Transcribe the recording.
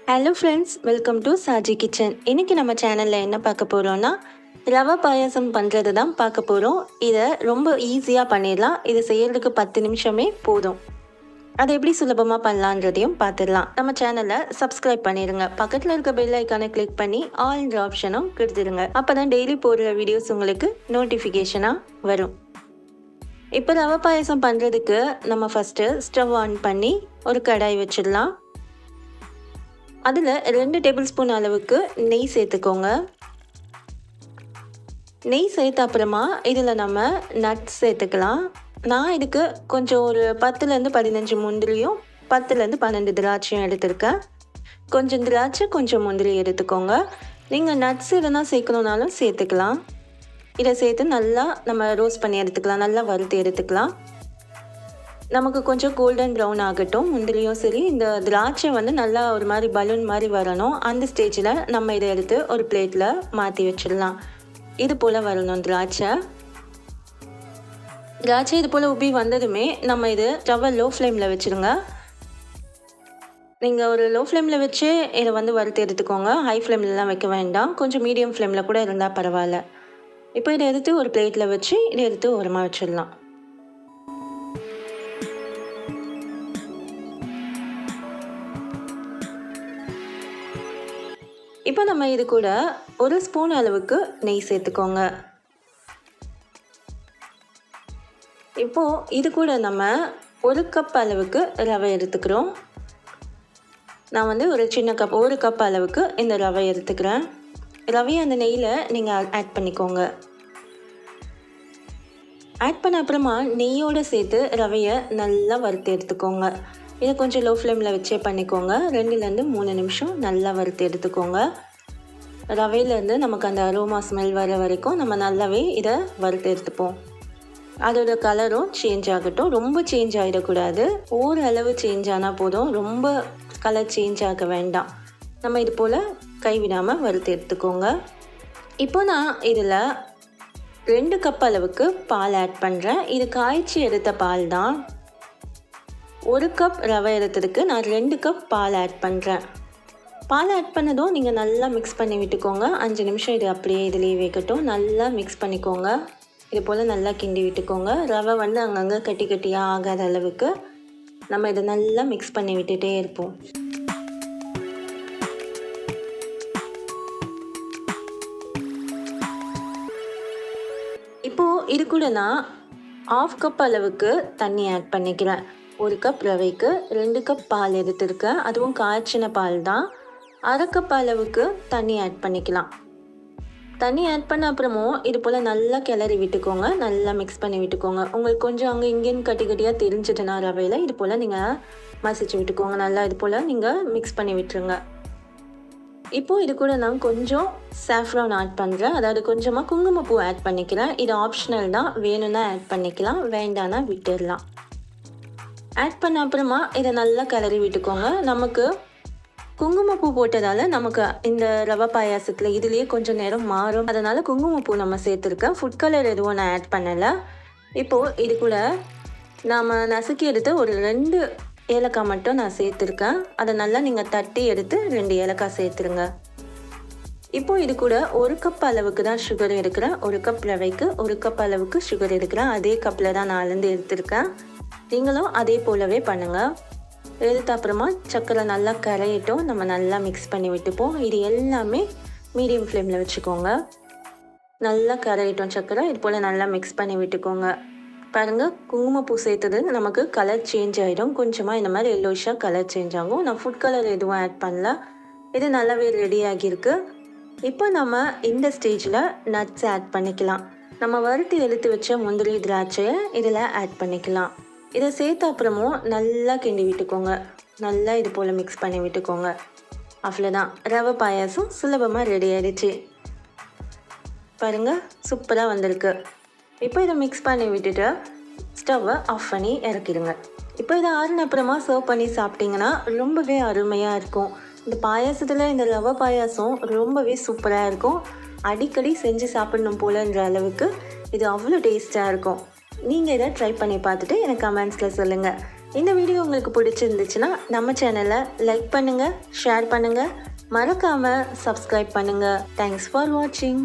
Hello friends, welcome to Saji kitchen. இன்றைக்கி நம்ம சேனலில் என்ன பார்க்க போகிறோன்னா ரவை பாயாசம் பண்ணுறது தான் பார்க்க போகிறோம். இதை ரொம்ப ஈஸியாக பண்ணிடலாம். இது செய்கிறதுக்கு 10 நிமிஷமே போதும். அதை எப்படி சுலபமாக பண்ணலான்றதையும் பார்த்துடலாம். நம்ம சேனலை சப்ஸ்கிரைப் பண்ணிடுங்க. பக்கத்தில் இருக்க பெல் ஐக்கானை கிளிக் பண்ணி ஆல்ன்ற ஆப்ஷனும் கொடுத்துடுங்க. அப்போ தான் டெய்லி போடுற வீடியோஸ் உங்களுக்கு நோட்டிஃபிகேஷனாக வரும். இப்போ ரவை பாயாசம் பண்ணுறதுக்கு நம்ம ஃபஸ்ட்டு ஸ்டவ் ஆன் பண்ணி ஒரு கடாய் வச்சிடலாம். அதில் 2 டேபிள் ஸ்பூன் அளவுக்கு நெய் சேர்த்துக்கோங்க. நெய் சேர்த்த அப்புறமா இதில் நம்ம நட்ஸ் சேர்த்துக்கலாம். நான் இதுக்கு கொஞ்சம் ஒரு 10லேருந்து 15 முந்திரியும் 10லேருந்து 12 திராட்சையும் எடுத்திருக்கேன். கொஞ்சம் திராட்சை கொஞ்சம் முந்திரி எடுத்துக்கோங்க. நீங்கள் நட்ஸ் எதுனா சேர்க்கணுன்னாலும் சேர்த்துக்கலாம். இதை சேர்த்து நல்லா நம்ம ரோஸ்ட் பண்ணி எடுத்துக்கலாம், நல்லா வறுத்து எடுத்துக்கலாம். நமக்கு கொஞ்சம் கோல்டன் ப்ரௌன் ஆகட்டும் முந்திரியும் சரி. இந்த திராட்சை நல்லா ஒரு மாதிரி பலூன் மாதிரி வரணும். அந்த ஸ்டேஜில் நம்ம இதை எடுத்து ஒரு பிளேட்டில் மாற்றி வச்சிடலாம். இது போல் வரணும் திராட்சை இது போல் உப்பி வந்ததுமே நம்ம இது ஸ்டவ்வை லோ ஃப்ளேமில் வச்சுருங்க. நீங்கள் ஒரு லோ ஃப்ளேமில் வச்சு இதை வறுத்து எடுத்துக்கோங்க. ஹை ஃப்ளேம்லலாம் வைக்க வேண்டாம். கொஞ்சம் மீடியம் ஃப்ளேமில் கூட இருந்தால் பரவாயில்ல. இப்போ இதை எடுத்து ஒரு பிளேட்டில் வச்சு இதை எடுத்து ஓரமாக வச்சிடலாம். இப்போ நம்ம இது கூட 1 ஸ்பூன் அளவுக்கு நெய் சேர்த்துக்கோங்க. இப்போது இது கூட நம்ம 1 கப் அளவுக்கு ரவை எடுத்துக்கிறோம். நான் ஒரு சின்ன கப் 1 கப் அளவுக்கு இந்த ரவை எடுத்துக்கிறேன். ரவையை அந்த நெய்யில் நீங்கள் ஆட் பண்ணிக்கோங்க. ஆட் பண்ண அப்புறமா நெய்யோடு சேர்த்து ரவையை நல்லா வறுத்து எடுத்துக்கோங்க. இதை கொஞ்சம் லோ ஃப்ளேமில் வச்சே பண்ணிக்கோங்க. 2லேருந்து 3 நிமிஷம் நல்லா வறுத்து எடுத்துக்கோங்க. ரவையிலேருந்து நமக்கு அந்த அரோமா ஸ்மெல் வர வரைக்கும் நம்ம நல்லாவே இதை வறுத்து எடுத்துப்போம். அதோட கலரும் சேஞ்ச் ஆகட்டும். ரொம்ப சேஞ்ச் ஆகிடக்கூடாது. ஓரளவு சேஞ்ச் ஆனால் போதும். ரொம்ப கலர் சேஞ்ச் ஆக வேண்டாம். நம்ம இது போல் கைவிடாமல் வறுத்து எடுத்துக்கோங்க. இப்போ நான் இதில் 2 கப் அளவுக்கு பால் ஆட் பண்ணுறேன். இது காய்ச்சி எடுத்த பால் தான். 1 கப் ரவை எடுத்ததுக்கு நான் 2 கப் பால் ஆட் பண்ணுறேன். பால் ஆட் பண்ணதும் நீங்கள் நல்லா மிக்ஸ் பண்ணி விட்டுக்கோங்க. 5 நிமிஷம் இது அப்படியே இதிலே வைக்கட்டும். நல்லா மிக்ஸ் பண்ணிக்கோங்க. இது போல் நல்லா கிண்டி விட்டுக்கோங்க. ரவை அங்கங்கே கட்டி கட்டியாக ஆகாத அளவுக்கு நம்ம இதை நல்லா மிக்ஸ் பண்ணி விட்டுட்டே இருப்போம். இப்போது இது கூட நான் 1/2 கப் அளவுக்கு தண்ணி ஆட் பண்ணிக்கிறேன். 1 கப் ரவைக்கு 2 கப் பால் எடுத்துருக்கேன். அதுவும் காய்ச்சின பால் தான். 1/2 கப் அளவுக்கு தண்ணி ஆட் பண்ணிக்கலாம். தண்ணி ஆட் பண்ண அப்புறமும் இது போல் நல்லா கிளறி விட்டுக்கோங்க. நல்லா மிக்ஸ் பண்ணி விட்டுக்கோங்க. உங்களுக்கு கொஞ்சம் அங்கே இங்கேன்னு கட்டி கட்டியாக தெரிஞ்சிட்டுனா ரவையில் இது போல் நீங்கள் மசிச்சு விட்டுக்கோங்க. நல்லா இது போல் நீங்கள் மிக்ஸ் பண்ணி விட்டுருங்க. இப்போது இது கூட நான் கொஞ்சம் சாஃப்ரான் ஆட் பண்ணுறேன். அதாவது கொஞ்சமாக குங்குமப்பூ ஆட் பண்ணிக்கிறேன். இது ஆப்ஷனல் தான். வேணும்னா ஆட் பண்ணிக்கலாம், வேண்டானா விட்டுடலாம். ஆட் பண்ண அப்புறமா இதை நல்லா கிளறி விட்டுக்கோங்க. நமக்கு குங்குமப்பூ போட்டதால் நமக்கு இந்த ரவை பாயாசத்தில் இதுலேயே கொஞ்சம் நேரம் மாறும். அதனால் குங்குமப்பூ நம்ம சேர்த்துருக்கேன். ஃபுட் கலர் எதுவும் நான் ஆட் பண்ணலை. இப்போது இது கூட நாம் நசுக்கி எடுத்து ஒரு 2 ஏலக்காய் மட்டும் நான் சேர்த்துருக்கேன். அதை நல்லா நீங்கள் தட்டி எடுத்து 2 ஏலக்காய் சேர்த்துருங்க. இப்போது இது கூட 1 கப் அளவுக்கு தான் சுகர் எடுக்கிறேன். 1 கப் ரவைக்கு 1 கப் அளவுக்கு சுகர் எடுக்கிறேன். அதே கப்பில் தான் நான் அளந்து எடுத்துருக்கேன். நீங்களும் அதே போலவே பண்ணுங்கள். எடுத்த அப்புறமா சர்க்கரை நல்லா கரையிட்டும். நம்ம நல்லா மிக்ஸ் பண்ணி விட்டுப்போம். இது எல்லாமே மீடியம் ஃப்ளேமில் வச்சுக்கோங்க. நல்லா கரையிட்டும் சர்க்கரை. இது போல் நல்லா மிக்ஸ் பண்ணி விட்டுக்கோங்க. பாருங்கள், குங்குமப்பூ சேர்த்தது நமக்கு கலர் சேஞ்ச் ஆகிடும். கொஞ்சமாக இந்த மாதிரி எல்லோஷாக கலர் சேஞ்ச் ஆகும். நான் ஃபுட் கலர் எதுவும் ஆட் பண்ணல. இது நல்லாவே ரெடி ஆகியிருக்கு. இப்போ நம்ம இந்த ஸ்டேஜில் நட்ஸ் ஆட் பண்ணிக்கலாம். நம்ம வறுத்து எடுத்து வச்ச முந்திரி திராட்சையை இதில் ஆட் பண்ணிக்கலாம். இதை சேர்த்த அப்புறமும் நல்லா கிண்டி விட்டுக்கோங்க. நல்லா இது போல் மிக்ஸ் பண்ணி விட்டுக்கோங்க. அவ்வளோதான், ரவை பாயாசம் சுலபமாக ரெடி ஆகிடுச்சு. பாருங்கள், சூப்பராக வந்திருக்கு. இப்போ இதை மிக்ஸ் பண்ணி விட்டுட்டு ஸ்டவ்வை ஆஃப் பண்ணி இறக்கிடுங்க. இப்போ இதை ஆறின அப்புறமா சர்வ் பண்ணி சாப்பிட்டிங்கன்னா ரொம்பவே அருமையாக இருக்கும். இந்த பாயாசத்தில் இந்த ரவை பாயாசம் ரொம்பவே சூப்பராக இருக்கும். அடிக்கடி செஞ்சு சாப்பிடணும் போலன்ற அளவுக்கு இது அவ்வளோ டேஸ்ட்டாக இருக்கும். நீங்கள் இதை ட்ரை பண்ணி பார்த்துட்டு எனக்கு கமெண்ட்ஸில் சொல்லுங்கள். இந்த வீடியோ உங்களுக்கு பிடிச்சிருந்துச்சுன்னா நம்ம சேனலை லைக் பண்ணுங்கள், ஷேர் பண்ணுங்கள், மறக்காமல் சப்ஸ்கிரைப் பண்ணுங்கள். தேங்க்ஸ் ஃபார் வாட்சிங்.